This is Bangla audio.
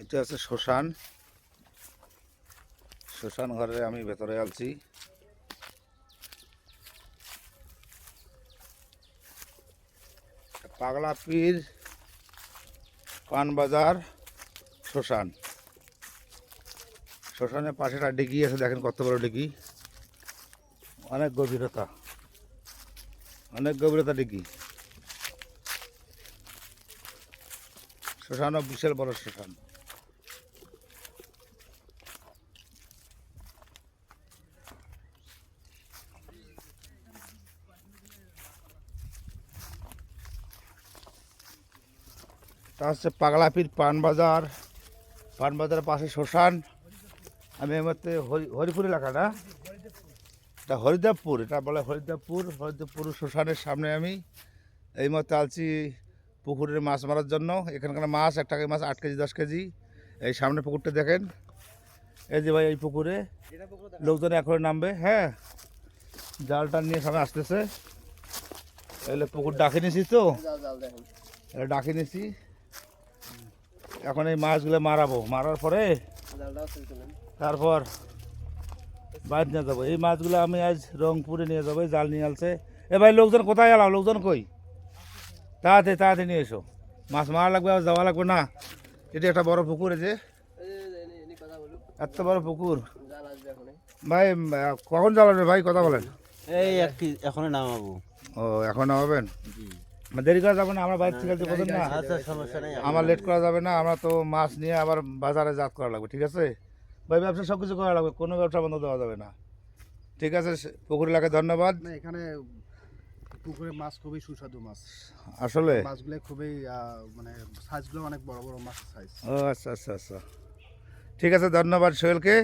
এটা হচ্ছে শ্মশান। শ্মশান ঘরে আমি ভেতরে আছি। পাগলা পীর পানবাজার শ্মশান। শ্মশানের পাশে একটা ডিগি আছে, দেখেন কত বড় ডিগি, অনেক গভীরতা, অনেক গভীরতা ডিগি। শ্মশানও বিশাল বড় শ্মশান। তা হচ্ছে পাগলা পীর পানবাজার, পানবাজারের পাশে শ্মশান। আমি এই মধ্যে হরিপুর এলাকাটা, এটা হরিদেবপুর, এটা বলে হরিদেবপুর। হরিদেবপুর শ্মশানের সামনে আমি এই মধ্যে আছি পুকুরের মাছ মারার জন্য। এখানকার মাছ 1 টাকায় মাছ 8 কেজি 10 কেজি। এই সামনে পুকুরটা দেখেন, এই যে ভাই এই পুকুরে লোকজন এখন নামবে। হ্যাঁ, জালটা নিয়ে সামনে আসতেছে। এলে পুকুর ডাকে নিয়েছি তো, এটা ডাকে নিয়েছি। এখন এই মাছগুলো মারাবো, মারার পরে তারপর বাইরে নিয়ে যাবো। এই মাছগুলো আমি আজ রংপুরে নিয়ে যাবো, জাল নিয়ে আসছে। এ ভাই লোকজন কোথায় এলাম, লোকজন কই? তাড়াতাড়ি তাড়াতাড়ি নিয়ে এসো, মাছ মারা লাগবে, আর যাওয়া লাগবে না। এটা একটা বড় পুকুর, এই যে এত বড় পুকুর। ভাই কখন জাল আসবে ভাই, কথা বলেন। এই এখন নামাবো। ও এখন নামাবেন, দেরি করা যাবে না, আমরা বাইরে থেকে বোঝেন না। আচ্ছা, সমস্যা নেই। আমার লেট করা যাবে না, আমরা তো মাছ নিয়ে আবার বাজারে জাত করা লাগবে, ঠিক আছে ভাই? ব্যবসা সব কিছু করা লাগবে, কোনো ব্যবসা বন্ধ দেওয়া যাবে না, ঠিক আছে? পুকুর এলাকায় ধন্যবাদ। এখানে পুকুরের মাছ খুবই সুস্বাদু মাছ, আসলে মাছগুলো খুবই মানে সাইজগুলো অনেক বড় বড় মাছ সাইজ। ও আচ্ছা আচ্ছা আচ্ছা, ঠিক আছে, ধন্যবাদ সোহেলকে।